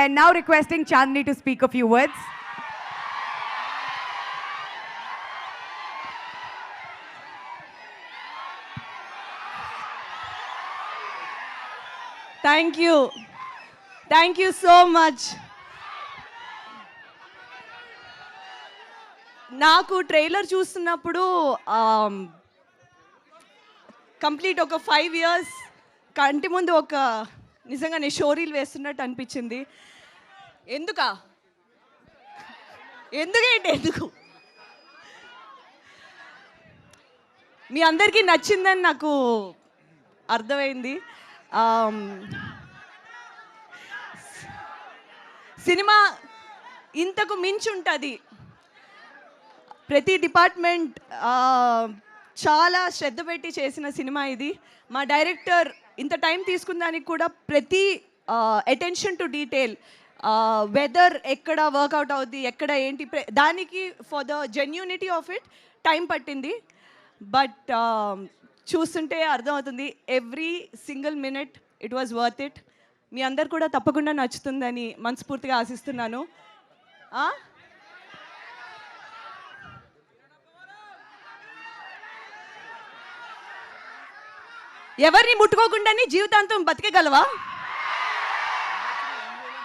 And now requesting Chandni to speak a few words. Thank you. Thank you so much. నాకు trailer చూస్తున్నప్పుడు complete ఒక 5 years కంటి ముందు ఒక నిజంగానే షోరీలు వేస్తున్నట్టు అనిపించింది. ఎందుకు మీ అందరికీ నచ్చిందని నాకు అర్థమైంది. సినిమా ఇంతకు మించి ఉంటుంది. ప్రతి డిపార్ట్మెంట్ చాలా శ్రద్ధ పెట్టి చేసిన సినిమా ఇది. మా డైరెక్టర్ ఇంత టైం తీసుకున్న దానికి కూడా ప్రతి అటెన్షన్ టు డీటెయిల్, వెదర్ ఎక్కడ వర్కౌట్ అవుద్ది, ఎక్కడ ఏంటి, దానికి for the genuinity of it time పట్టింది. బట్ చూస్తుంటే అర్థమవుతుంది, every single minute it was worth it. మీ అందరు కూడా తప్పకుండా నచ్చుతుందని మనస్ఫూర్తిగా ఆశిస్తున్నాను. ఎవరిని ముట్టుకోకుండానే జీవితాంతం బతికేగలవా?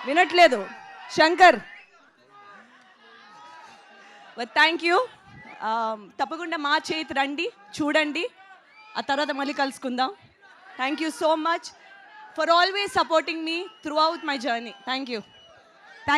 వినట్లేదు శంకర్. Thank you. తప్పకుండా మా చేతి రండి, చూడండి, ఆ తర్వాత మళ్ళీ కలుసుకుందాం. Thank you so much for always supporting me through out my journey. Thank you. Thank you.